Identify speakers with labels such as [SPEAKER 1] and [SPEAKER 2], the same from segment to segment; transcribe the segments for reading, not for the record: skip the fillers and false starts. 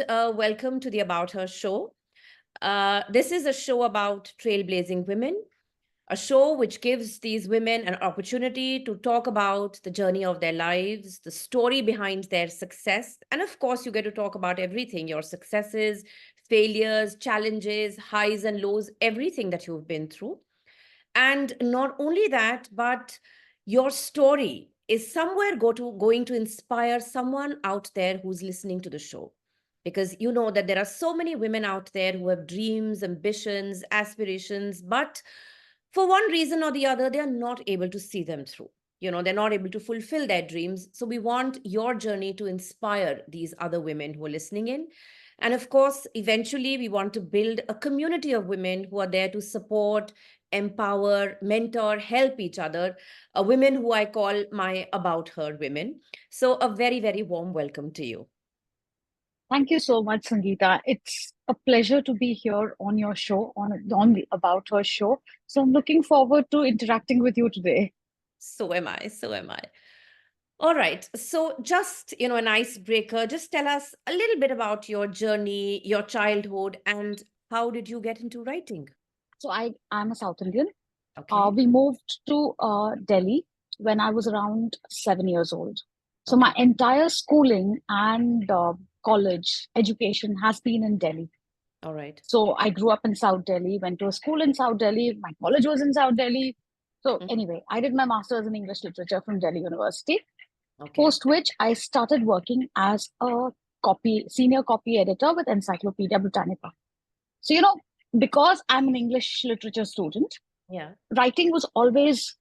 [SPEAKER 1] welcome to the About Her show. This is a show about trailblazing women, a show which gives these women an opportunity to talk about the journey of their lives, the story behind their success. And of course, you get to talk about everything, your successes, failures, challenges, highs and lows, everything that you've been through. And not only that, but your story is somewhere going to inspire someone out there who's listening to the show. Because you know that there are so many women out there who have dreams, ambitions, aspirations, but for one reason or the other, they are not able to see them through. They're not able to fulfill their dreams. So we want your journey to inspire these other women who are listening in. And of course, eventually, we want to build a community of women who are there to support, empower, mentor, help each other, women who I call my About Her women. So, a very, very warm welcome to you.
[SPEAKER 2] Thank you so much, Sangeeta. It's a pleasure to be here on your show, on the About Her show. So I'm looking forward to interacting with you today.
[SPEAKER 1] So am I. So am I. All right. So just, an icebreaker. Just tell us a little bit about your journey, your childhood, and how did you get into writing?
[SPEAKER 2] So I'm a South Indian.
[SPEAKER 1] Okay.
[SPEAKER 2] We moved to Delhi when I was around 7 years old. So
[SPEAKER 1] Okay.
[SPEAKER 2] my entire schooling and college education has been in Delhi.
[SPEAKER 1] All right.
[SPEAKER 2] So I grew up in South Delhi, went to a school in South Delhi. My college was in South Delhi. So anyway, I did my master's in English literature from Delhi University.
[SPEAKER 1] Okay.
[SPEAKER 2] Post which I started working as a senior copy editor with Encyclopedia Britannica. So, because I'm an English literature student,
[SPEAKER 1] Yeah.
[SPEAKER 2] writing was always,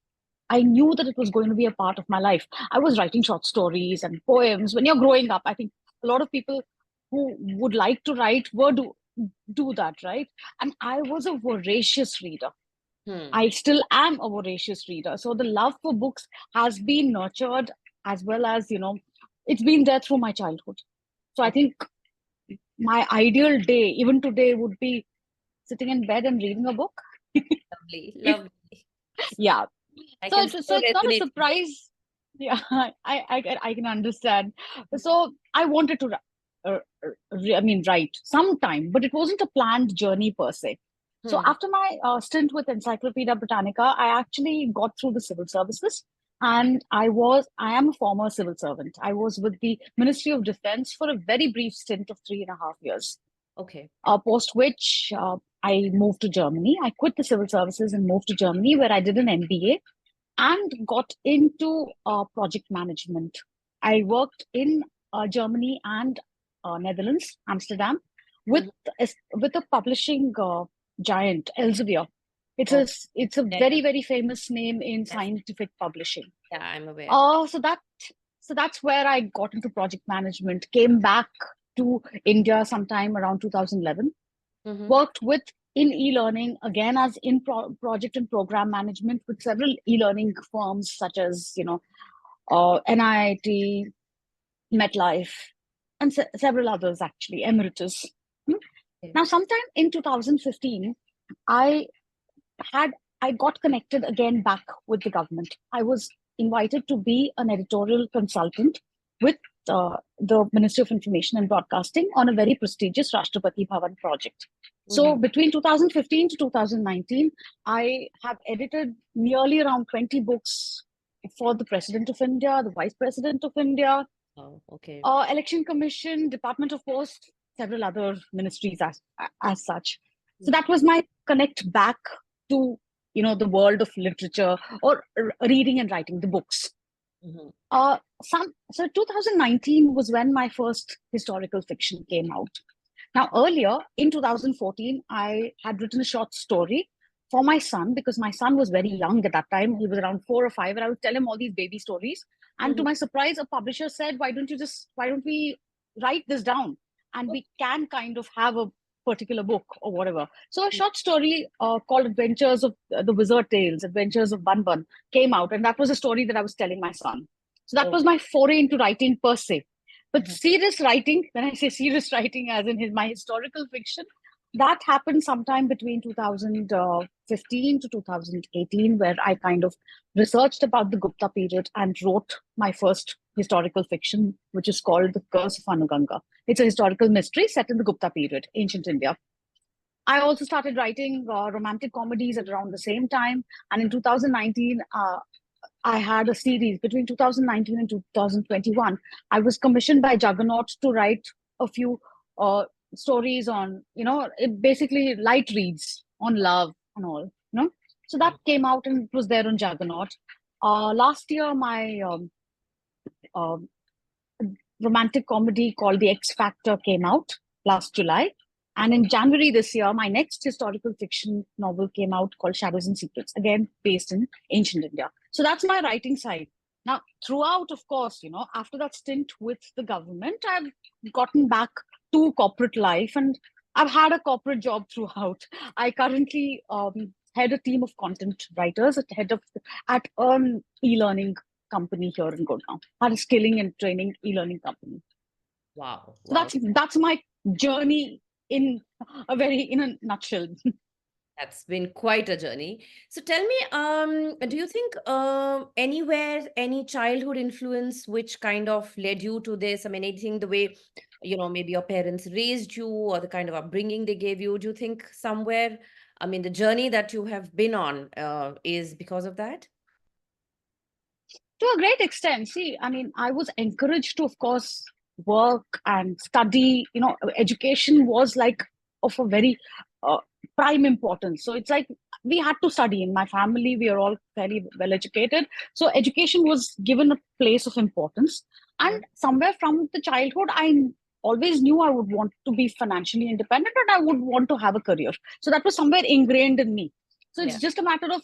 [SPEAKER 2] I knew that it was going to be a part of my life. I was writing short stories and poems. When you're growing up, I think a lot of people who would like to write do that, right? And I was a voracious reader. I still am a voracious reader. So the love for books has been nurtured as well as, it's been there through my childhood. So I think my ideal day, even today, would be sitting in bed and reading a book.
[SPEAKER 1] Lovely. Lovely.
[SPEAKER 2] Yeah. So it's not a
[SPEAKER 1] resonate.
[SPEAKER 2] surprise. Yeah, I can understand. So I wanted to, write sometime, but it wasn't a planned journey per se. So after my stint with Encyclopedia Britannica, I actually got through the civil services, and I am a former civil servant. I was with the Ministry of Defense for a very brief stint of 3.5 years.
[SPEAKER 1] Okay.
[SPEAKER 2] Post which I moved to Germany. I quit the civil services and moved to Germany, where I did an MBA and got into project management. I worked in Germany and Netherlands, Amsterdam, with a publishing giant, Elsevier. It's a very, very famous name in scientific publishing.
[SPEAKER 1] Yeah, I'm aware.
[SPEAKER 2] So that's where I got into project management. Came back to India sometime around 2011. Worked in e-learning again as in project and program management with several e-learning firms such as NIIT, MetLife, and several others actually, Emeritus. Now, sometime in 2015, I got connected again back with the government. I was invited to be an editorial consultant with the Ministry of Information and Broadcasting on a very prestigious Rashtrapati Bhavan project. So between 2015 to 2019, I have edited nearly around 20 books for the President of India, the Vice President of India, Election Commission, Department of Post, several other ministries as such. So that was my connect back to the world of literature or reading and writing the books. So 2019 was when my first historical fiction came out. Now, earlier in 2014, I had written a short story for my son because my son was very young at that time. He was around 4 or 5, and I would tell him all these baby stories. And to my surprise, a publisher said, why don't we write this down and we can kind of have a particular book or whatever. So a short story called Adventures of the Wizard Tales, Adventures of Bun Bun came out. And that was a story that I was telling my son. So that was my foray into writing per se. But serious writing, when I say serious writing as in my historical fiction, that happened sometime between 2015 to 2018, where I kind of researched about the Gupta period and wrote my first historical fiction, which is called The Curse of Anuganga. It's a historical mystery set in the Gupta period, ancient India. I also started writing romantic comedies at around the same time. And in 2019, I had a series between 2019 and 2021. I was commissioned by Juggernaut to write a few stories on, basically light reads on love and all, So that came out and it was there on Juggernaut. Last year, my uh, romantic comedy called The X Factor came out last July. And in January this year, my next historical fiction novel came out called Shadows and Secrets, again based in ancient India. So that's my writing side. Now, throughout, of course, after that stint with the government, I've gotten back to corporate life and I've had a corporate job throughout. I currently head a team of content writers at an e-learning company here in Gurgaon. Had a skilling and training e-learning company.
[SPEAKER 1] Wow.
[SPEAKER 2] So that's my journey in a nutshell.
[SPEAKER 1] That's been quite a journey. So tell me, do you think anywhere, any childhood influence which kind of led you to this? I mean, anything the way, maybe your parents raised you or the kind of upbringing they gave you, do you think somewhere, I mean, the journey that you have been on is because of that?
[SPEAKER 2] To a great extent. See, I mean, I was encouraged to, of course, work and study. Education was like of a very prime importance. So it's like we had to study. In my family, we are all fairly well educated. So education was given a place of importance. And somewhere from the childhood, I always knew I would want to be financially independent and I would want to have a career. So that was somewhere ingrained in me. So it's just a matter of,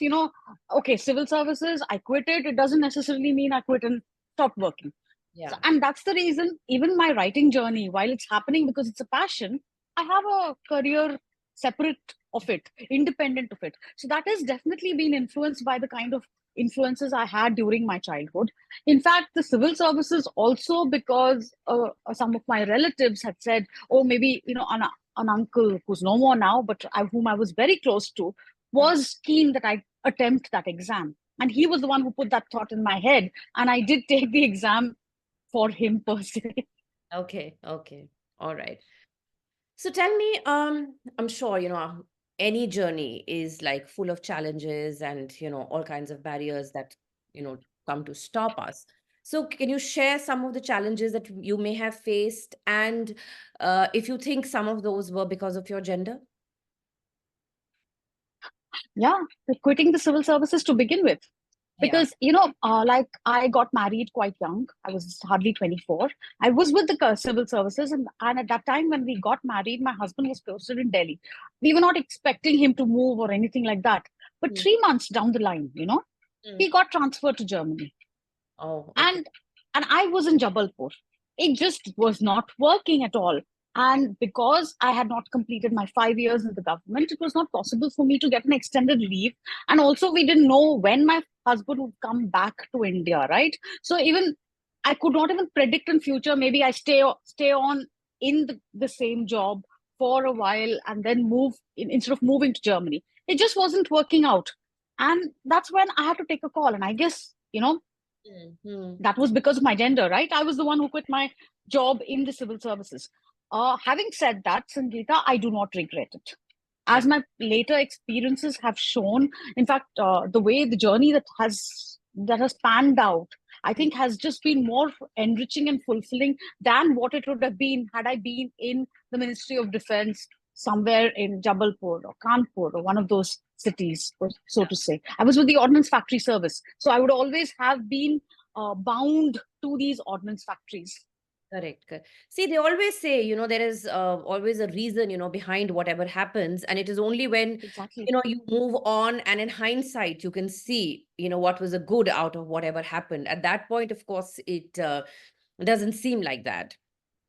[SPEAKER 2] okay, civil services, I quit it. It doesn't necessarily mean I quit and stop working.
[SPEAKER 1] Yeah.
[SPEAKER 2] So, and that's the reason, even my writing journey, while it's happening because it's a passion, I have a career separate of it, independent of it. So that has definitely been influenced by the kind of influences I had during my childhood. In fact, the civil services also, because some of my relatives had said, oh, maybe, an uncle who's no more now, but whom I was very close to, was keen that I attempt that exam. And he was the one who put that thought in my head. And I did take the exam for him per se.
[SPEAKER 1] Okay. All right. So tell me, I'm sure, any journey is like full of challenges and, all kinds of barriers that, come to stop us. So can you share some of the challenges that you may have faced and if you think some of those were because of your gender?
[SPEAKER 2] Yeah, quitting the civil services to begin with. Because, like I got married quite young. I was hardly 24. I was with the civil services. And at that time, when we got married, my husband was posted in Delhi. We were not expecting him to move or anything like that. But 3 months down the line, he got transferred to Germany.
[SPEAKER 1] Oh, okay.
[SPEAKER 2] And I was in Jabalpur. It just was not working at all. And because I had not completed my 5 years in the government, it was not possible for me to get an extended leave. And also, we didn't know when my husband would come back to India, right? So even I could not even predict in future. Maybe I stay on in the same job for a while and then move instead of moving to Germany. It just wasn't working out. And that's when I had to take a call. And I guess, that was because of my gender, right? I was the one who quit my job in the civil services. Having said that, Sangeeta, I do not regret it. As my later experiences have shown, in fact, the way the journey that has panned out, I think has just been more enriching and fulfilling than what it would have been had I been in the Ministry of Defense somewhere in Jabalpur or Kanpur or one of those cities, so to say. I was with the Ordnance Factory Service. So I would always have been bound to these ordnance factories.
[SPEAKER 1] Correct. See, they always say, there is always a reason, behind whatever happens. And it is only when,
[SPEAKER 2] Exactly.
[SPEAKER 1] you move on and in hindsight, you can see, what was a good out of whatever happened. At that point, of course, it doesn't seem like that.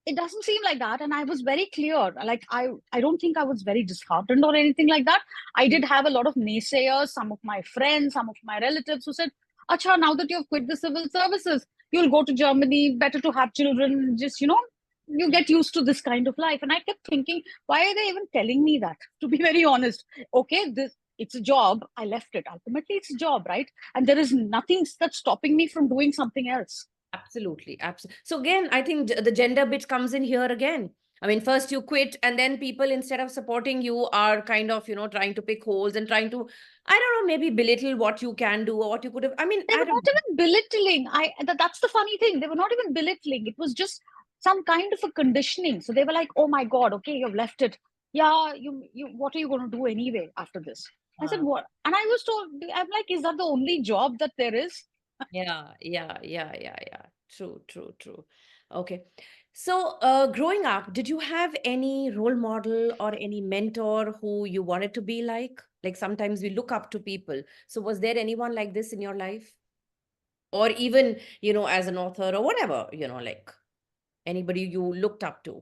[SPEAKER 2] It doesn't seem like that. And I was very clear. Like, I don't think I was very disheartened or anything like that. I did have a lot of naysayers, some of my friends, some of my relatives who said, Acha, now that you've quit the civil services, you'll go to Germany, better to have children, just, you get used to this kind of life. And I kept thinking, why are they even telling me that? To be very honest, okay, it's a job. I left it. Ultimately, it's a job, right? And there is nothing that's stopping me from doing something else.
[SPEAKER 1] Absolutely. Absolutely. So again, I think the gender bit comes in here again. I mean, first you quit, and then people, instead of supporting you, are kind of, trying to pick holes and trying to, I don't know, maybe belittle what you can do or what you could have. I mean,
[SPEAKER 2] They
[SPEAKER 1] I
[SPEAKER 2] were
[SPEAKER 1] don't
[SPEAKER 2] not even belittling. That's the funny thing. They were not even belittling. It was just some kind of a conditioning. So they were like, "Oh my God, okay, you've left it. Yeah, you. What are you going to do anyway after this?" I said,
[SPEAKER 1] know.
[SPEAKER 2] "What?" And I was told, "I'm like, is that the only job that there is?"
[SPEAKER 1] Yeah. True, true, true. Okay. So, growing up, did you have any role model or any mentor who you wanted to be like? Like sometimes we look up to people. So, was there anyone like this in your life? Or even, as an author or whatever, like anybody you looked up to?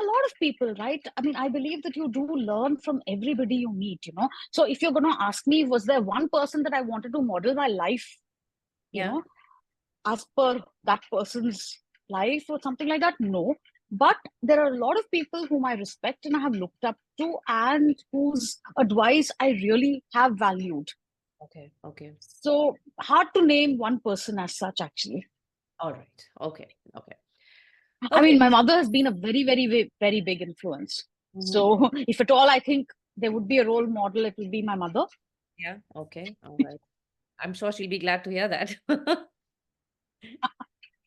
[SPEAKER 2] A lot of people, right? I mean, I believe that you do learn from everybody you meet. So if you're going to ask me, was there one person that I wanted to model my life? You
[SPEAKER 1] Yeah.
[SPEAKER 2] know, as per that person's life or something like that? No. But there are a lot of people whom I respect and I have looked up to and whose advice I really have valued.
[SPEAKER 1] Okay. Okay.
[SPEAKER 2] So hard to name one person as such, actually.
[SPEAKER 1] All right. Okay. Okay.
[SPEAKER 2] I
[SPEAKER 1] Okay.
[SPEAKER 2] mean, my mother has been a very, very, very big influence.
[SPEAKER 1] Mhm.
[SPEAKER 2] So if at all, I think there would be a role model, it would be my mother.
[SPEAKER 1] Yeah. Okay. All right. I'm sure she'll be glad to hear that.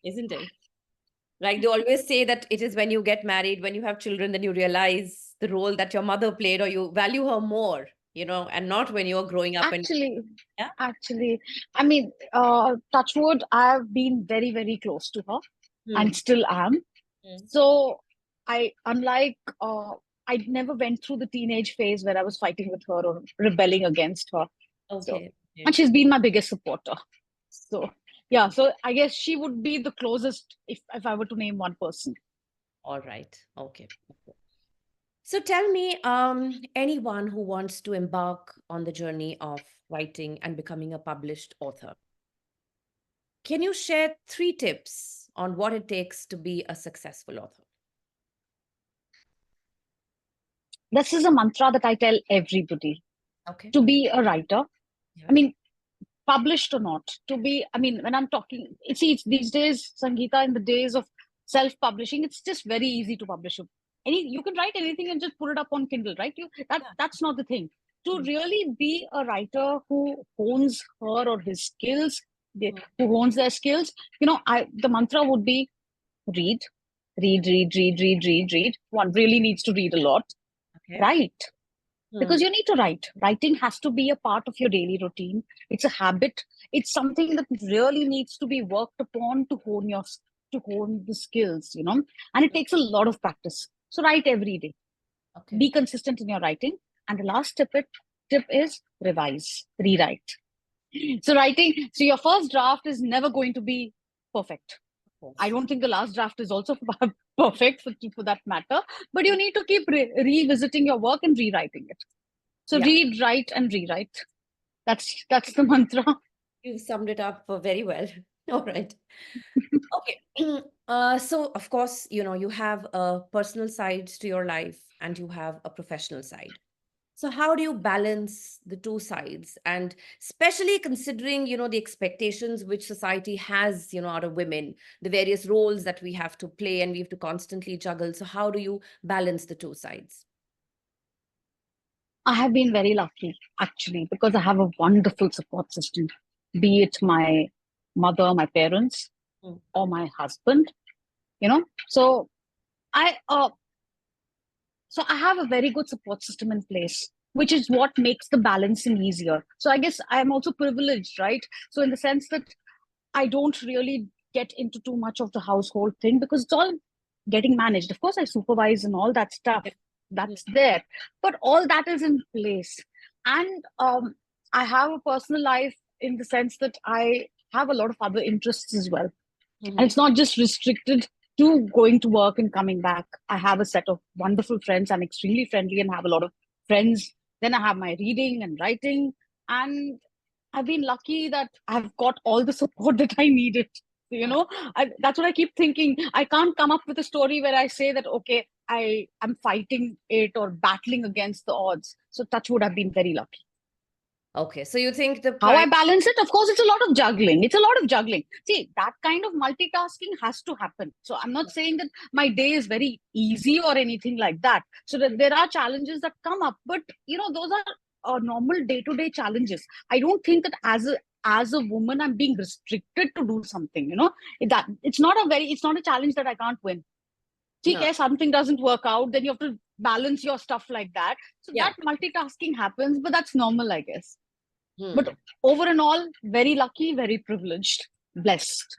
[SPEAKER 1] Isn't it? Like they always say that it is when you get married, when you have children, then you realize the role that your mother played, or you value her more, and not when you're growing up and
[SPEAKER 2] Actually,
[SPEAKER 1] yeah.
[SPEAKER 2] actually, I mean, touch wood, I've been very, very close to her and
[SPEAKER 1] Hmm.
[SPEAKER 2] still am.
[SPEAKER 1] Hmm.
[SPEAKER 2] So unlike, I never went through the teenage phase where I was fighting with her or rebelling against her. So,
[SPEAKER 1] Okay.
[SPEAKER 2] and
[SPEAKER 1] Okay.
[SPEAKER 2] she's been my biggest supporter. So, yeah, so I guess she would be the closest if I were to name one person.
[SPEAKER 1] All right. Okay. Okay. So tell me, anyone who wants to embark on the journey of writing and becoming a published author, can you share 3 tips on what it takes to be a successful author?
[SPEAKER 2] This is a mantra that I tell everybody
[SPEAKER 1] Okay.
[SPEAKER 2] to be a writer. I
[SPEAKER 1] Yeah.
[SPEAKER 2] mean, published or not, to be, I mean, when I'm talking, it's these days, Sangeeta, in the days of self-publishing, it's just very easy to publish. You can write anything and just put it up on Kindle, right?
[SPEAKER 1] Yeah.
[SPEAKER 2] That's not the thing. To
[SPEAKER 1] Mm,
[SPEAKER 2] really be a writer who hones her or his skills,
[SPEAKER 1] mm.
[SPEAKER 2] who hones their skills, the mantra would be read, read. One really needs to read a lot.
[SPEAKER 1] Okay.
[SPEAKER 2] Write,
[SPEAKER 1] Hmm.
[SPEAKER 2] because you need to write. Writing has to be a part of your daily routine. It's a habit. It's something that really needs to be worked upon to hone the skills, and it takes a lot of practice. So write every day.
[SPEAKER 1] Okay.
[SPEAKER 2] Be consistent in your writing. And the last tip is revise, rewrite. So your first draft is never going to be perfect.
[SPEAKER 1] Of
[SPEAKER 2] I
[SPEAKER 1] course.
[SPEAKER 2] don't think the last draft is also perfect for that matter, but you need to keep revisiting your work and rewriting it. So
[SPEAKER 1] Yeah.
[SPEAKER 2] read, write, and rewrite. That's the mantra.
[SPEAKER 1] You summed it up very well. All right. Okay. So of course, you have a personal side to your life and you have a professional side. So how do you balance the two sides? And especially considering, the expectations which society has, out of women, the various roles that we have to play and we have to constantly juggle. So how do you balance the two sides?
[SPEAKER 2] I have been very lucky, actually, because I have a wonderful support system, be it my mother, my parents,
[SPEAKER 1] Mm.
[SPEAKER 2] or my husband. You know, so I uh, so I have a very good support system in place, which is what makes the balancing easier. So I guess I am also privileged, right? So in the sense that I don't really get into too much of the household thing because it's all getting managed. Of course, I supervise and all that stuff.
[SPEAKER 1] Yeah. Mm.
[SPEAKER 2] That's there, but all that is in place. And I have a personal life in the sense that I have a lot of other interests as well. And
[SPEAKER 1] Mhm.
[SPEAKER 2] it's not just restricted to going to work and coming back. I have a set of wonderful friends. I'm extremely friendly and have a lot of friends. Then I have my reading and writing. And I've been lucky that I've got all the support that I needed. You
[SPEAKER 1] Ah,
[SPEAKER 2] know, that's what I keep thinking. I can't come up with a story where I say that, okay, I am fighting it or battling against the odds. So touch wood, I've been very lucky.
[SPEAKER 1] Okay, so you think the
[SPEAKER 2] How I balance it, of course, it's a lot of juggling. It's a lot of juggling. See, that kind of multitasking has to happen. So I'm not saying that my day is very easy or anything like that. So that there are challenges that come up, but those are normal day-to-day challenges. I don't think that as a woman I'm being restricted to do something. It's not a challenge that I can't win.
[SPEAKER 1] No.
[SPEAKER 2] Okay, something doesn't work out, then you have to balance your stuff like that. So
[SPEAKER 1] Yeah.
[SPEAKER 2] that multitasking happens, but that's normal, I guess. But
[SPEAKER 1] Hmm.
[SPEAKER 2] over and all, very lucky, very privileged, blessed.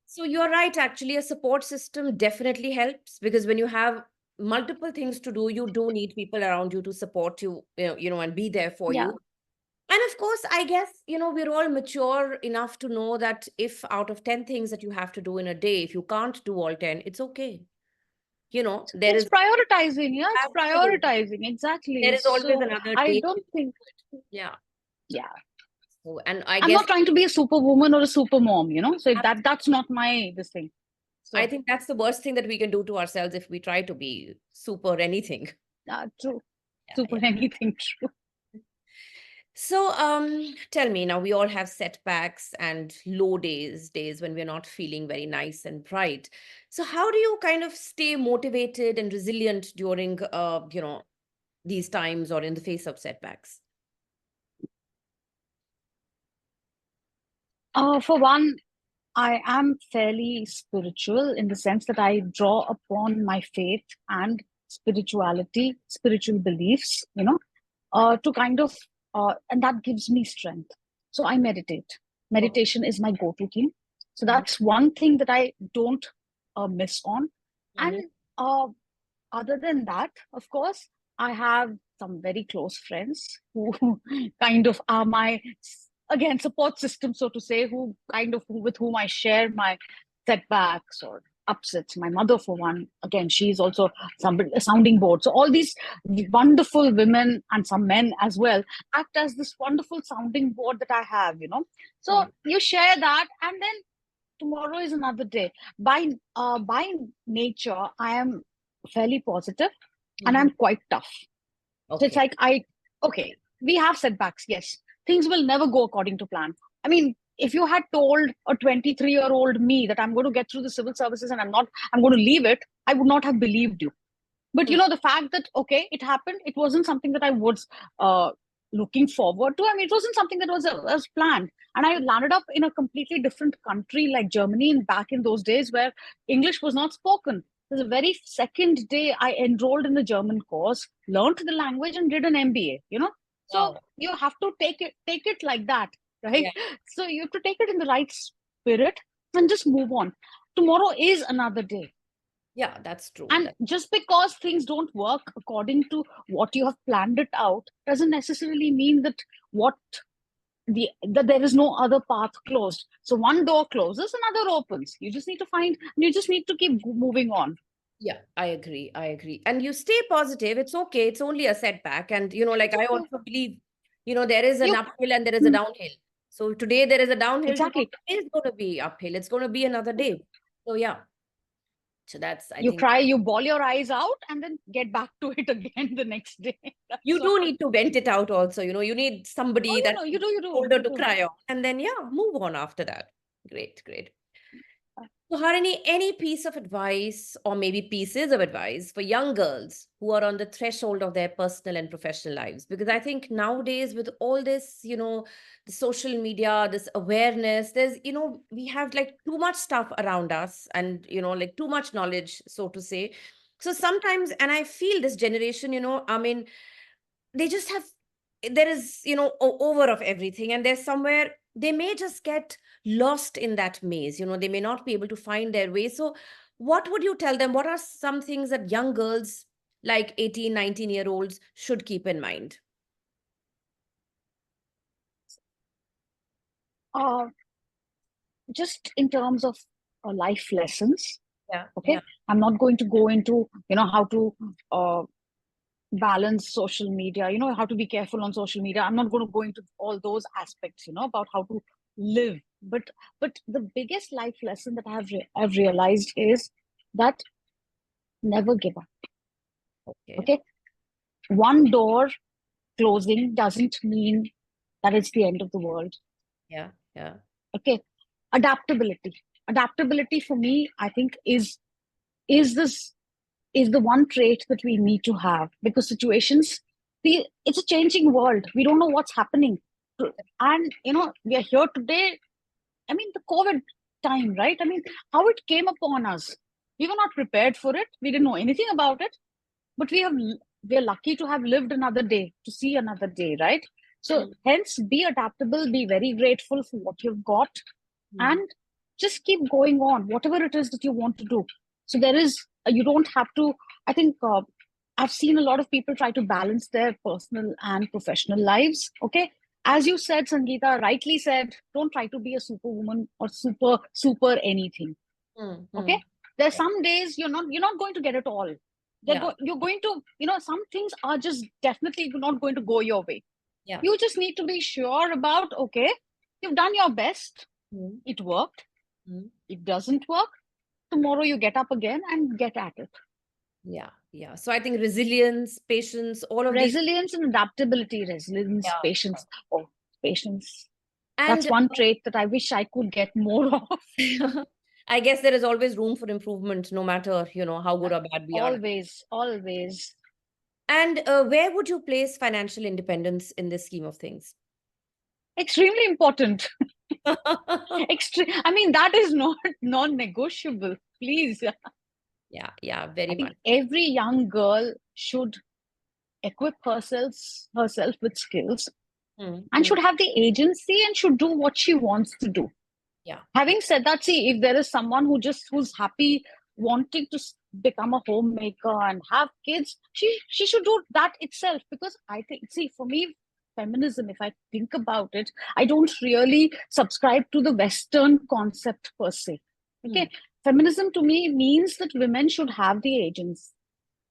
[SPEAKER 1] So you're right, actually, a support system definitely helps, because when you have multiple things to do, you do need people around you to support you, and be there for
[SPEAKER 2] Yeah,
[SPEAKER 1] you. And of course, I guess, we're all mature enough to know that if out of 10 things that you have to do in a day, if you can't do all 10, it's okay. There
[SPEAKER 2] it's
[SPEAKER 1] is
[SPEAKER 2] prioritizing. Yeah, it's
[SPEAKER 1] absolutely,
[SPEAKER 2] prioritizing. Exactly.
[SPEAKER 1] there is always
[SPEAKER 2] So
[SPEAKER 1] another
[SPEAKER 2] I
[SPEAKER 1] day.
[SPEAKER 2] don't think,
[SPEAKER 1] Yeah.
[SPEAKER 2] yeah,
[SPEAKER 1] So, and I
[SPEAKER 2] I'm
[SPEAKER 1] guess
[SPEAKER 2] not trying to be a superwoman or a super mom. So
[SPEAKER 1] ab-
[SPEAKER 2] that's not this thing.
[SPEAKER 1] I
[SPEAKER 2] So,
[SPEAKER 1] think that's the worst thing that we can do to ourselves if we try to be super anything.
[SPEAKER 2] true.
[SPEAKER 1] Yeah,
[SPEAKER 2] Super
[SPEAKER 1] yeah.
[SPEAKER 2] anything true.
[SPEAKER 1] So, tell me now, we all have setbacks and low days when we're not feeling very nice and bright. So, how do you kind of stay motivated and resilient during, these times or in the face of setbacks?
[SPEAKER 2] For one, I am fairly spiritual in the sense that I draw upon my faith and spirituality, spiritual beliefs, to kind of, and that gives me strength. So I meditate.
[SPEAKER 1] Okay.
[SPEAKER 2] Meditation is my go to thing. So
[SPEAKER 1] Mhm,
[SPEAKER 2] that's one thing that I don't miss on.
[SPEAKER 1] mhm,
[SPEAKER 2] And uh, other than that, of course, I have some very close friends who kind of are my, again, support system, so to say, who kind of with whom I share my setbacks or upsets. My mother, for one, again, she's also a sounding board. So all these wonderful women and some men as well act as this wonderful sounding board that I have. So
[SPEAKER 1] mhm,
[SPEAKER 2] you share that, and then tomorrow is another day. By nature, I am fairly positive and
[SPEAKER 1] mhm.
[SPEAKER 2] I'm quite tough. So it's
[SPEAKER 1] Okay.
[SPEAKER 2] like okay, we have setbacks. Yes, things will never go according to plan. I mean, if you had told a 23-year-old me that I'm going to get through the civil services and I'm going to leave it, I would not have believed you. But
[SPEAKER 1] Hmm.
[SPEAKER 2] the fact that okay, it happened, it wasn't something that I was uh, looking forward to. I mean, it wasn't something that was planned, and I landed up in a completely different country like Germany, and back in those days where English was not spoken. The very second day I enrolled in the German course, learned the language, and did an MBA. So
[SPEAKER 1] Wow.
[SPEAKER 2] you have to take it like that, right?
[SPEAKER 1] Yeah.
[SPEAKER 2] So you have to take it in the right spirit and just move on. Tomorrow is another day.
[SPEAKER 1] Yeah, that's true.
[SPEAKER 2] And just because things don't work according to what you have planned it out doesn't necessarily mean that what that there is no other path closed. So one door closes, another opens. You just need to keep moving on.
[SPEAKER 1] Yeah, I agree. I agree. And you stay positive. It's okay. It's only a setback. And, like
[SPEAKER 2] It's
[SPEAKER 1] I
[SPEAKER 2] okay.
[SPEAKER 1] also believe, there is an
[SPEAKER 2] You
[SPEAKER 1] uphill and there is a
[SPEAKER 2] hmm,
[SPEAKER 1] downhill. So today there is a downhill, tomorrow
[SPEAKER 2] exactly.
[SPEAKER 1] is going to be uphill. It's going to be another day. So, yeah. So that's, I
[SPEAKER 2] You
[SPEAKER 1] think,
[SPEAKER 2] cry, you bawl your eyes out, and then get back to it again the next day.
[SPEAKER 1] you
[SPEAKER 2] That's
[SPEAKER 1] do
[SPEAKER 2] all.
[SPEAKER 1] need to vent it out also. You need
[SPEAKER 2] Oh,
[SPEAKER 1] somebody that
[SPEAKER 2] you do, you do,
[SPEAKER 1] shoulder
[SPEAKER 2] you
[SPEAKER 1] to
[SPEAKER 2] do.
[SPEAKER 1] cry on. And then, yeah, move on after that. Great, great. So, Harini, any piece of advice or maybe pieces of advice for young girls who are on the threshold of their personal and professional lives? Because I think nowadays, with all this, the social media, this awareness, we have like too much stuff around us and, like too much knowledge, so to say. So sometimes, and I feel this generation, I mean, they just have, there is over of everything, and there's somewhere they may just get lost in that maze. They may not be able to find their way. So what would you tell them? What are some things that young girls like 18, 19-year olds should keep in mind?
[SPEAKER 2] Uh, just in terms of life lessons,
[SPEAKER 1] Yeah,
[SPEAKER 2] okay,
[SPEAKER 1] yeah.
[SPEAKER 2] I'm not going to go into how to uh, balance social media, how to be careful on social media. I'm not going to go into all those aspects, about how to live. But the biggest life lesson that I've realized is that never give up.
[SPEAKER 1] Okay.
[SPEAKER 2] Okay, one door closing doesn't mean that it's the end of the world.
[SPEAKER 1] Yeah. Yeah.
[SPEAKER 2] Okay. Adaptability for me, I think, is the one trait that we need to have, because it's a changing world. We don't know what's happening. And we are here today. I mean, the COVID time, right? I mean, how it came upon us. We were not prepared for it. We didn't know anything about it, but we are lucky to have lived another day, to see another day, right? So hence, be adaptable, be very grateful for what you've got, and just keep going on, whatever it is that you want to do. So you don't have to, I think, I've seen a lot of people try to balance their personal and professional lives. Okay. As you said, Sangeeta rightly said, don't try to be a superwoman or super anything. Okay. There's some days you're not going to get it all. You're going to, some things are just definitely not going to go your way.
[SPEAKER 1] Yeah.
[SPEAKER 2] You just need to be sure about, okay, you've done your best. It worked. It doesn't work. Tomorrow you get up again and get at it.
[SPEAKER 1] Yeah. Yeah. So I think resilience, patience, all of these.
[SPEAKER 2] Resilience and adaptability, patience. Oh, patience.
[SPEAKER 1] And
[SPEAKER 2] that's one trait that I wish I could get more of.
[SPEAKER 1] I guess there is always room for improvement, no matter, how good or bad we are.
[SPEAKER 2] Always.
[SPEAKER 1] And where would you place financial independence in this scheme of things?
[SPEAKER 2] Extremely important. I mean, that is not non-negotiable. Please.
[SPEAKER 1] Yeah, very much.
[SPEAKER 2] Every young girl should equip herself with skills and should have the agency and should do what she wants to do.
[SPEAKER 1] Yeah.
[SPEAKER 2] Having said that, see, if there is someone who's happy wanting to become a homemaker and have kids, she should do that itself. Because I think, see, for me, feminism, if I think about it, I don't really subscribe to the Western concept per se. Okay. Feminism to me means that women should have the agency.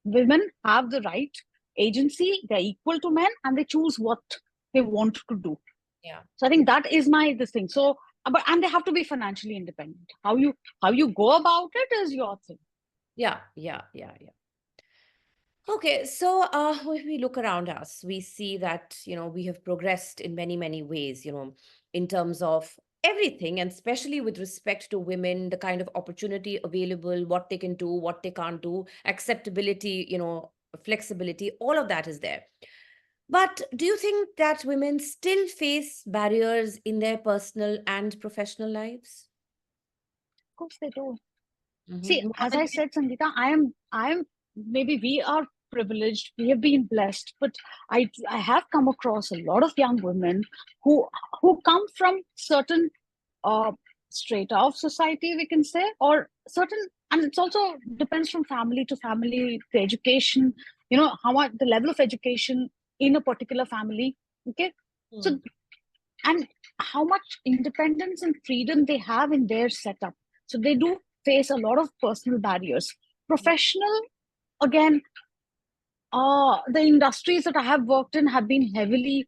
[SPEAKER 2] Women have the right agency, they're equal to men, and they choose what they want to do.
[SPEAKER 1] Yeah.
[SPEAKER 2] So I think that is this thing. So, and they have to be financially independent. How you go about it is your thing.
[SPEAKER 1] Yeah. Okay, so if we look around us, we see that, we have progressed in many, many ways, in terms of everything, and especially with respect to women, the kind of opportunity available, what they can do, what they can't do, acceptability, flexibility, all of that is there. But do you think that women still face barriers in their personal and professional lives?
[SPEAKER 2] Of course they do. See, as I said, Sangeeta, I am maybe we are privileged, we have been blessed, but I have come across a lot of young women who come from certain strata of society, we can say, or certain, and it's also depends from family to family, the education, how much the level of education in a particular family. Okay. So, and how much independence and freedom they have in their setup. So they do face a lot of personal barriers. Professional, again, the industries that I have worked in have been heavily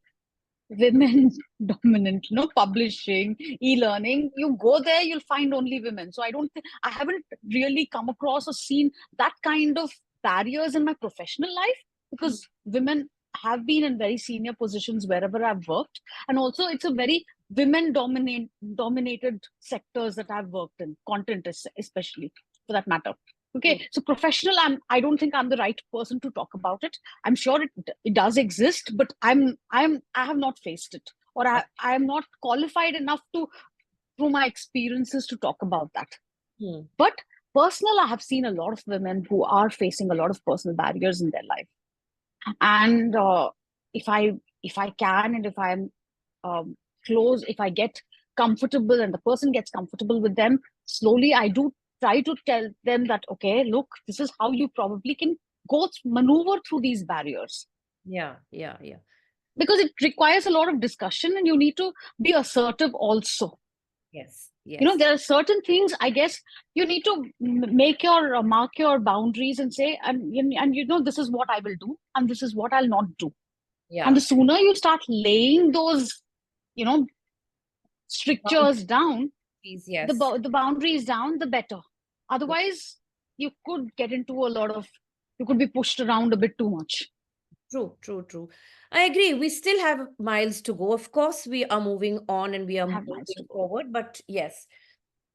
[SPEAKER 2] women dominant, publishing, e-learning. You go there, you'll find only women. So I haven't really come across or seen that kind of barriers in my professional life, because women have been in very senior positions wherever I've worked. And also it's a very women dominated sectors that I've worked in, content especially, for that matter. Okay, so professional, I don't think I'm the right person to talk about it. I'm sure it does exist, but I have not faced it, or I am not qualified enough through my experiences to talk about that. But personal, I have seen a lot of women who are facing a lot of personal barriers in their life. And if I can, and if I'm close, if I get comfortable and the person gets comfortable with them, slowly I do try to tell them that, okay, look, this is how you probably can maneuver through these barriers.
[SPEAKER 1] Yeah.
[SPEAKER 2] Because it requires a lot of discussion, and you need to be assertive also.
[SPEAKER 1] Yes.
[SPEAKER 2] There are certain things, I guess, you need to mark your boundaries and say, and this is what I will do, and this is what I'll not do.
[SPEAKER 1] Yeah.
[SPEAKER 2] And the sooner you start laying those, strictures down,
[SPEAKER 1] yes.
[SPEAKER 2] the boundaries down, the better. Otherwise, you could get into you could be pushed around a bit too much.
[SPEAKER 1] True, true, true. I agree. We still have miles to go. Of course, we are moving on and we are
[SPEAKER 2] Have miles to
[SPEAKER 1] moving
[SPEAKER 2] go.
[SPEAKER 1] forward, but yes.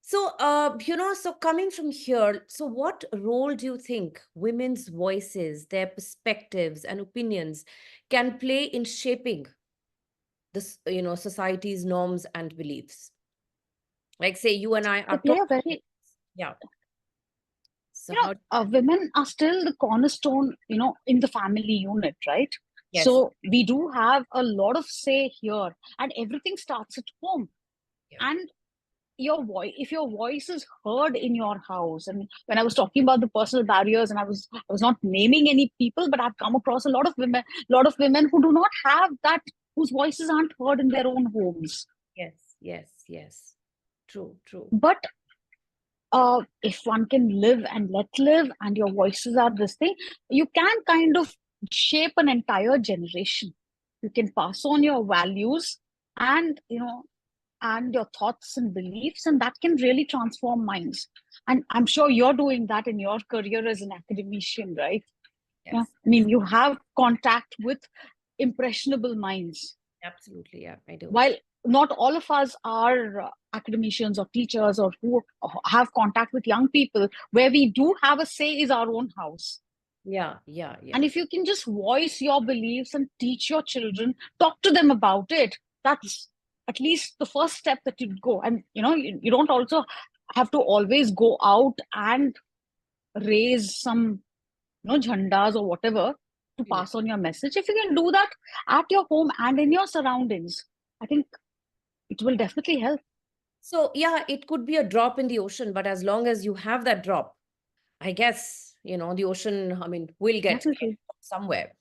[SPEAKER 1] So, so coming from here, so what role do you think women's voices, their perspectives and opinions can play in shaping this, society's norms and beliefs? Like, say, you and I
[SPEAKER 2] They
[SPEAKER 1] are
[SPEAKER 2] play a
[SPEAKER 1] talking.
[SPEAKER 2] very,
[SPEAKER 1] Yeah. So how?
[SPEAKER 2] women are still the cornerstone, in the family unit, right?
[SPEAKER 1] Yes.
[SPEAKER 2] So we do have a lot of say here, and everything starts at home.
[SPEAKER 1] Yeah.
[SPEAKER 2] And your voice, if your voice is heard in your house, and when I was talking about the personal barriers, and I was not naming any people, but I've come across a lot of women who do not have that, whose voices aren't heard in their own homes.
[SPEAKER 1] Yes. Yes. Yes. True. True.
[SPEAKER 2] But if one can live and let live, and your voices are this thing, you can kind of shape an entire generation. You can pass on your values, and and your thoughts and beliefs, and that can really transform minds. And I'm sure you're doing that in your career as an academician, right? Yeah,
[SPEAKER 1] Yes.
[SPEAKER 2] I mean, you have contact with impressionable minds.
[SPEAKER 1] Absolutely. Yeah, I do.
[SPEAKER 2] While not all of us are academicians or teachers, or who have contact with young people, where we do have a say is our own house.
[SPEAKER 1] Yeah. Yeah.
[SPEAKER 2] And
[SPEAKER 1] Yeah.
[SPEAKER 2] if you can just voice your beliefs and teach your children, talk to them about it, that's at least the first step that you'd go. And you don't also have to always go out and raise some jhandas or whatever to
[SPEAKER 1] Yeah.
[SPEAKER 2] pass on your message. If you can do that at your home and in your surroundings, I think it will definitely help.
[SPEAKER 1] So, yeah, it could be a drop in the ocean, but as long as you have that drop, I guess, the ocean, I mean, will get
[SPEAKER 2] Definitely.
[SPEAKER 1] somewhere.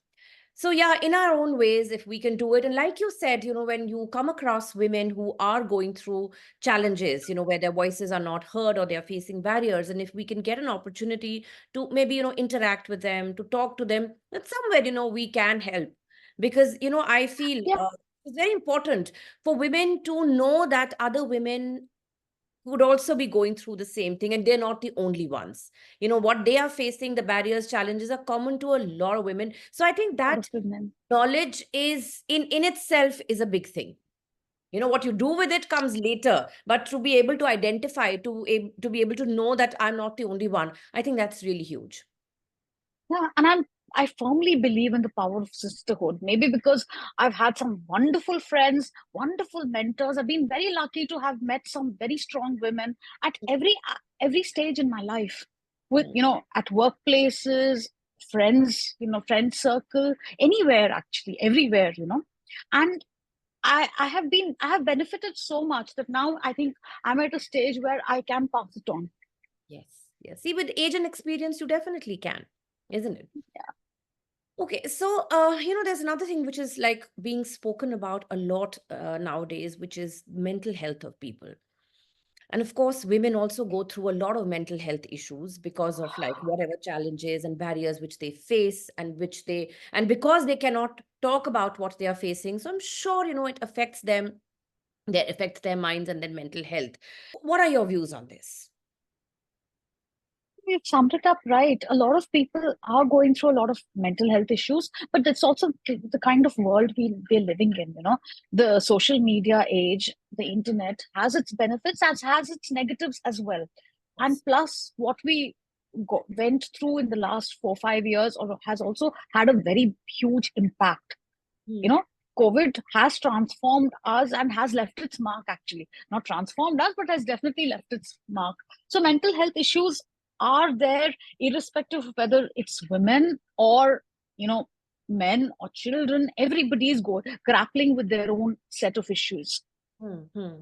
[SPEAKER 1] So, yeah, in our own ways, if we can do it. And like you said, when you come across women who are going through challenges, where their voices are not heard or they're facing barriers, and if we can get an opportunity to maybe, interact with them, to talk to them, then somewhere, we can help. Because, I feel
[SPEAKER 2] Yeah.
[SPEAKER 1] it's very important for women to know that other women would also be going through the same thing and they're not the only ones. What they are facing, the barriers, challenges are common to a lot of women. So I think
[SPEAKER 2] A lot of
[SPEAKER 1] that
[SPEAKER 2] women.
[SPEAKER 1] knowledge is in itself is a big thing. What you do with it comes later, but to be able to identify, to be able to know that I'm not the only one, I think that's really huge.
[SPEAKER 2] Yeah, and I firmly believe in the power of sisterhood. Maybe because I've had some wonderful friends, wonderful mentors. I've been very lucky to have met some very strong women at every stage in my life. With
[SPEAKER 1] Mm.
[SPEAKER 2] at workplaces, friends, friend circle, anywhere actually, everywhere. And I have benefited so much that now I think I'm at a stage where I can pass it on.
[SPEAKER 1] Yes, yes. See, with age and experience, you definitely can, isn't it?
[SPEAKER 2] Yeah.
[SPEAKER 1] Okay, so there's another thing which is like being spoken about a lot nowadays, which is mental health of people. And of course, women also go through a lot of mental health issues because of like whatever challenges and barriers which they face, and because they cannot talk about what they are facing. So I'm sure, it affects them, that affects their minds and their mental health. What are your views on this?
[SPEAKER 2] You've summed it up right. A lot of people are going through a lot of mental health issues, but it's also the kind of world we're living in. The social media age, the internet has its benefits as has its negatives as well. And
[SPEAKER 1] Yes.
[SPEAKER 2] plus, what we went through in the last 4 5 years or has also had a very huge impact. you
[SPEAKER 1] Hmm.
[SPEAKER 2] know COVID has transformed us and has left its mark, actually. Not transformed us, but has definitely left its mark. So mental health issues are there, irrespective of whether it's women or men or children. Everybody is grappling with their own set of issues.
[SPEAKER 1] Hmm. Hmm.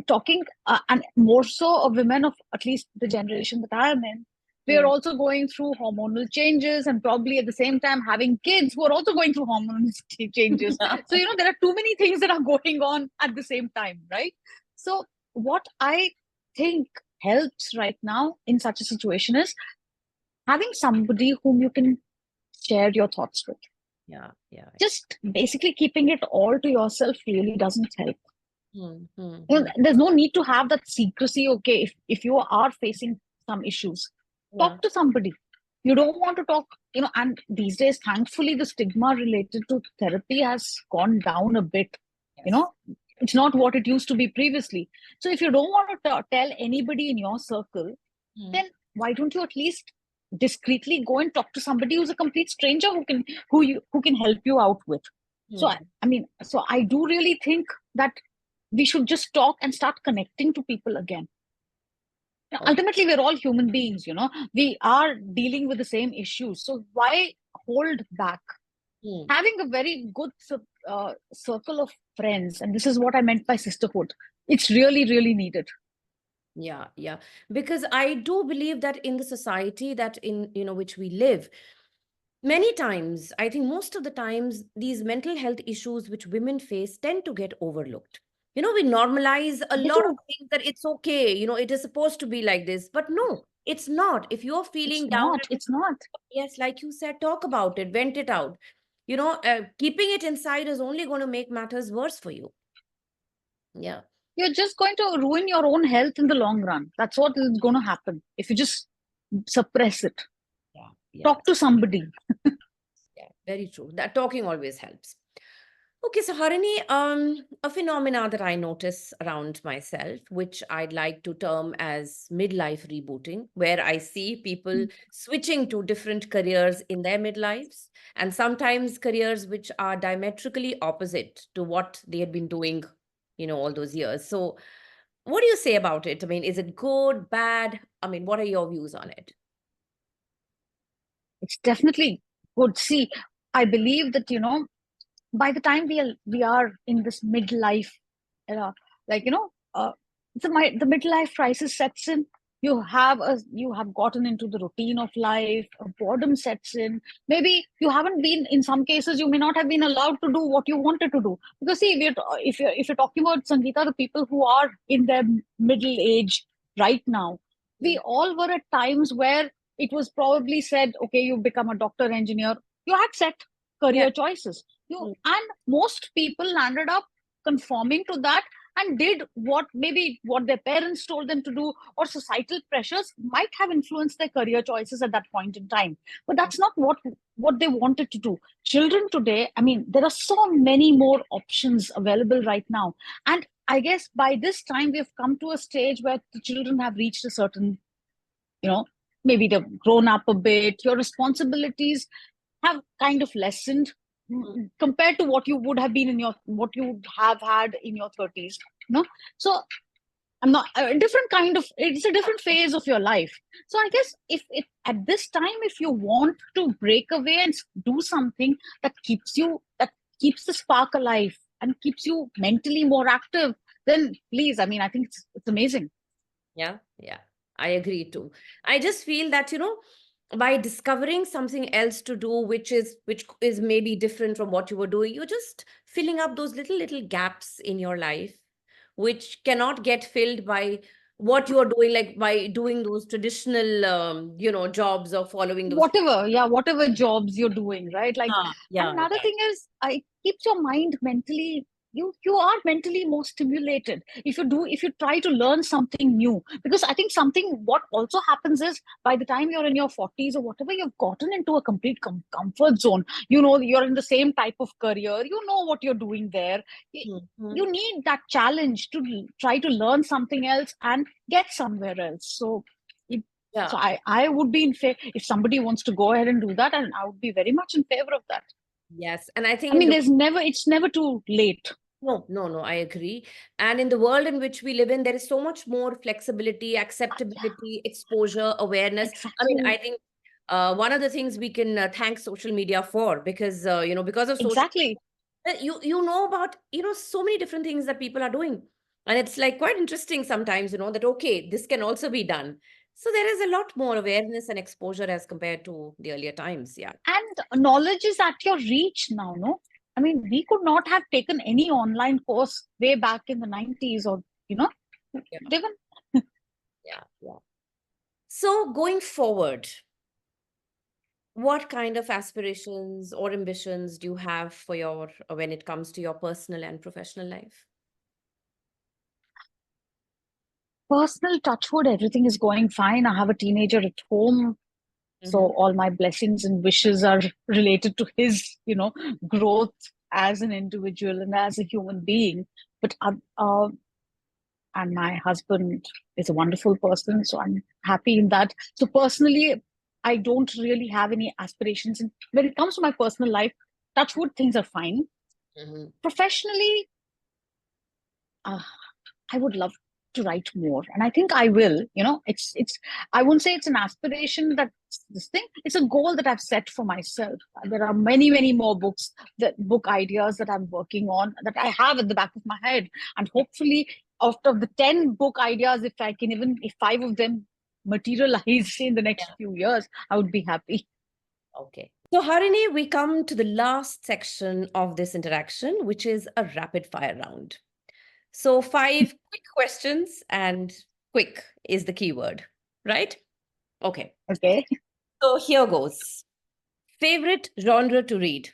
[SPEAKER 2] Talking and more so of women of at least the generation that I am in, we are
[SPEAKER 1] Hmm.
[SPEAKER 2] also going through hormonal changes, and probably at the same time having kids who are also going through hormonal changes.
[SPEAKER 1] Yeah.
[SPEAKER 2] So there are too many things that are going on at the same time, right? So what I think helps right now in such a situation is having somebody whom you can share your thoughts with.
[SPEAKER 1] Yeah. Yeah.
[SPEAKER 2] Just basically keeping it all to yourself really doesn't help.
[SPEAKER 1] Hmm. Hmm. Hmm.
[SPEAKER 2] There's no need to have that secrecy. Okay, if you are facing some issues,
[SPEAKER 1] Yeah.
[SPEAKER 2] talk to somebody. You don't want to talk, and these days, thankfully, the stigma related to therapy has gone down a bit.
[SPEAKER 1] Yes.
[SPEAKER 2] It's not what it used to be previously. So if you don't want to tell anybody in your circle, then why don't you at least discreetly go and talk to somebody who's a complete stranger who can help you out with. So I do really think that we should just talk and start connecting to people again.
[SPEAKER 1] Okay.
[SPEAKER 2] Ultimately, we're all human beings, we are dealing with the same issues. So why hold back? Having a very good circle of friends, and this is what I meant by sisterhood, it's really, really needed.
[SPEAKER 1] Yeah, yeah. Because I do believe that in the society that in, which we live, many times, I think most of the times, these mental health issues which women face tend to get overlooked. We normalize a
[SPEAKER 2] They
[SPEAKER 1] lot of
[SPEAKER 2] do.
[SPEAKER 1] things that it's okay, it is supposed to be like this, but no, it's not. If you're
[SPEAKER 2] It's
[SPEAKER 1] feeling down,
[SPEAKER 2] not. It's not.
[SPEAKER 1] yes, like you said, talk about it, vent it out. Keeping it inside is only going to make matters worse for you. Yeah.
[SPEAKER 2] You're just going to ruin your own health in the long run. That's what is going to happen if you just suppress it.
[SPEAKER 1] Yeah. Yeah.
[SPEAKER 2] Talk to somebody.
[SPEAKER 1] Yeah, very true. That talking always helps. Okay, so Harini, a phenomena that I notice around myself, which I'd like to term as midlife rebooting, where I see people switching to different careers in their midlives, and sometimes careers which are diametrically opposite to what they had been doing, all those years. So, what do you say about it? I mean, is it good, bad? I mean, what are your views on it?
[SPEAKER 2] It's definitely good. See, I believe that, by the time we are in this midlife era, like the midlife crisis sets in. You have gotten into the routine of life. A boredom sets in. Maybe you haven't been, in some cases you may not have been allowed to do what you wanted to do, because see, if you're talking about, Sangeeta, the people who are in their middle age right now, we all were at times where it was probably said, okay, you become a doctor, engineer. You had set
[SPEAKER 1] Yeah.
[SPEAKER 2] career choices. And most people landed up conforming to that and did what their parents told them to do, or societal pressures might have influenced their career choices at that point in time. But that's not what they wanted to do. Children today, I mean, there are so many more options available right now. And I guess by this time we've come to a stage where the children have reached a certain, maybe they've grown up a bit. Your responsibilities have kind of lessened, compared to what you would have been in what you would have had in your 30s. So I'm not a different kind of, it's a different phase of your life. So I guess if at this time, if you want to break away and do something that keeps the spark alive and keeps you mentally more active, then please, I mean, I think it's amazing.
[SPEAKER 1] Yeah, yeah, I agree too. I just feel that, by discovering something else to do, which is maybe different from what you were doing, you're just filling up those little gaps in your life, which cannot get filled by what you are doing, like by doing those traditional, jobs or following those.
[SPEAKER 2] Whatever jobs you're doing, right? Like,
[SPEAKER 1] Yeah,
[SPEAKER 2] and
[SPEAKER 1] yeah,
[SPEAKER 2] another
[SPEAKER 1] yeah.
[SPEAKER 2] thing is, it keeps your mind mentally, you are mentally more stimulated if you try to learn something new. Because I think something what also happens is, by the time you're in your 40s or whatever, you've gotten into a complete comfort zone. You're in the same type of career, what you're doing there.
[SPEAKER 1] Mhm.
[SPEAKER 2] You need that challenge to try to learn something else and get somewhere else. So
[SPEAKER 1] Yeah.
[SPEAKER 2] I would be in favor if somebody wants to go ahead and do that, and I would be very much in favor of that.
[SPEAKER 1] Yes, and I
[SPEAKER 2] I
[SPEAKER 1] think in
[SPEAKER 2] mean,
[SPEAKER 1] the
[SPEAKER 2] it's never too late.
[SPEAKER 1] No, no, no, I agree. And in the world in which we live in, there is so much more flexibility,
[SPEAKER 2] Yeah,
[SPEAKER 1] acceptability, exposure, awareness. I mean, I
[SPEAKER 2] exactly,
[SPEAKER 1] think one of the things we can thank social media for, because because of social,
[SPEAKER 2] exactly.
[SPEAKER 1] you know about so many different things that people are doing, and it's like quite interesting sometimes, that okay, this can also be done. So there is a lot more awareness and exposure as compared to the earlier times. Yeah.
[SPEAKER 2] And knowledge is at your reach now, no? I mean, we could not have taken any online course way back in the 90s, or,
[SPEAKER 1] Yeah.
[SPEAKER 2] even.
[SPEAKER 1] Yeah. Yeah. So going forward, what kind of aspirations or ambitions do you have for your when it comes to your personal and professional life?
[SPEAKER 2] Personal touchwood, everything is going fine. I have a teenager at home. So all my blessings and wishes are related to his, growth as an individual and as a human being. But and my husband is a wonderful person, so I'm happy in that. So personally, I don't really have any aspirations. And when it comes to my personal life, touch wood, things are fine. Professionally, I would love to write more, and I think I will. It's. I wouldn't say it's an aspiration that this thing. It's a goal that I've set for myself. There are many, many more book ideas that I'm working on that I have at the back of my head, and hopefully, out of the 10 book ideas, if 5 of them materialize in the next few years, I would be happy.
[SPEAKER 1] Okay. So, Harini, we come to the last section of this interaction, which is a rapid fire round. So 5 quick questions, and quick is the keyword, right? Okay.
[SPEAKER 2] Okay.
[SPEAKER 1] So here goes. Favorite genre to read?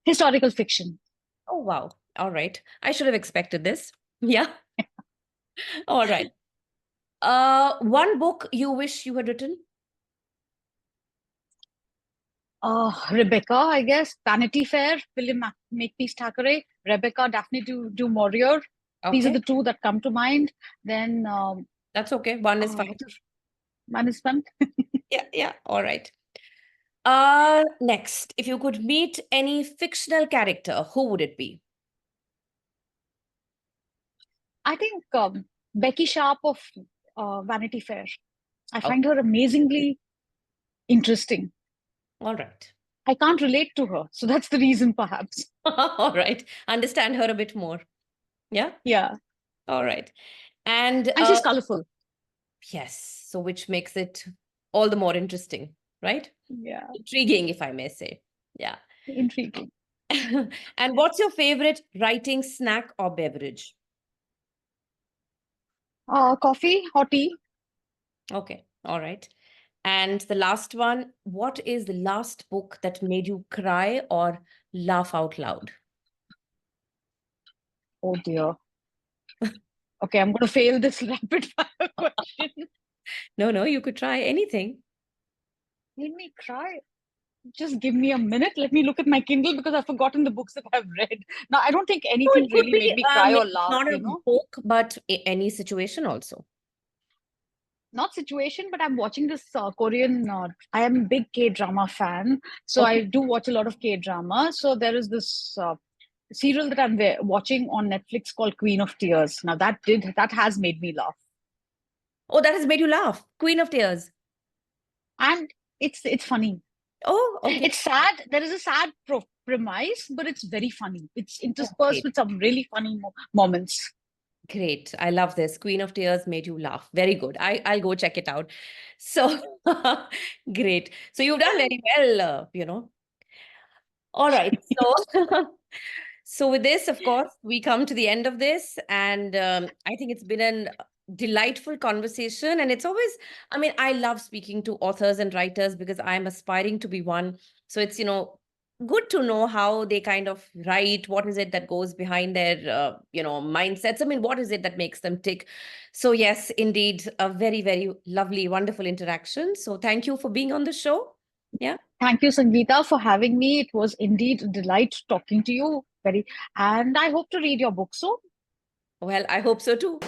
[SPEAKER 2] Historical fiction.
[SPEAKER 1] Oh, wow. All right. I should have expected this. Yeah. All right. One book you wish you had written?
[SPEAKER 2] Rebecca, I guess. Vanity Fair, William Makepeace Thackeray. Rebecca, Daphne du Maurier. These are
[SPEAKER 1] Okay.
[SPEAKER 2] the 2 that come to mind. Then
[SPEAKER 1] That's okay. One is fine.
[SPEAKER 2] One is fun.
[SPEAKER 1] Yeah. All right. Next, if you could meet any fictional character, who would it be?
[SPEAKER 2] I think Becky Sharp of Vanity Fair. I find her amazingly interesting.
[SPEAKER 1] All right.
[SPEAKER 2] I can't relate to her, so that's the reason, perhaps.
[SPEAKER 1] All right. Understand her a bit more. Yeah?
[SPEAKER 2] Yeah.
[SPEAKER 1] All right. And
[SPEAKER 2] she's colorful.
[SPEAKER 1] Yes. So which makes it all the more interesting, right?
[SPEAKER 2] Yeah.
[SPEAKER 1] Intriguing, if I may say. Yeah.
[SPEAKER 2] Intriguing.
[SPEAKER 1] And what's your favorite writing snack or beverage?
[SPEAKER 2] Coffee or tea.
[SPEAKER 1] Okay. All right. And the last one, what is the last book that made you cry or laugh out loud?
[SPEAKER 2] Oh dear. Okay, I'm going to fail this rapid fire question.
[SPEAKER 1] No, you could try anything.
[SPEAKER 2] Made me cry. Just give me a minute. Let me look at my Kindle because I've forgotten the books that I've read. Now, I don't think anything really made me cry or laugh.
[SPEAKER 1] Not a book, but any situation also.
[SPEAKER 2] Not situation, but I'm watching this Korean. I am a big K-drama fan, so I do watch a lot of K-drama. So there is this serial that I'm watching on Netflix called Queen of Tears. Now that has made me laugh.
[SPEAKER 1] Oh, that has made you laugh. Queen of Tears.
[SPEAKER 2] And it's funny.
[SPEAKER 1] Oh, okay.
[SPEAKER 2] It's sad. There is a sad premise, but it's very funny. It's interspersed with some really funny moments.
[SPEAKER 1] Great. I love this. Queen of Tears made you laugh. Very good. I'll go check it out. So great. So you've done very well, All right. So with this, of course, we come to the end of this. And I think it's been a delightful conversation. And it's always, I love speaking to authors and writers because I'm aspiring to be one. So it's, good to know how they kind of write. What is it that goes behind their, mindsets? What is it that makes them tick? So yes, indeed, a very, very lovely, wonderful interaction. So thank you for being on the show. Yeah.
[SPEAKER 2] Thank you, Sangeeta, for having me. It was indeed a delight talking to you. And I hope to read your book soon.
[SPEAKER 1] Well, I hope so too.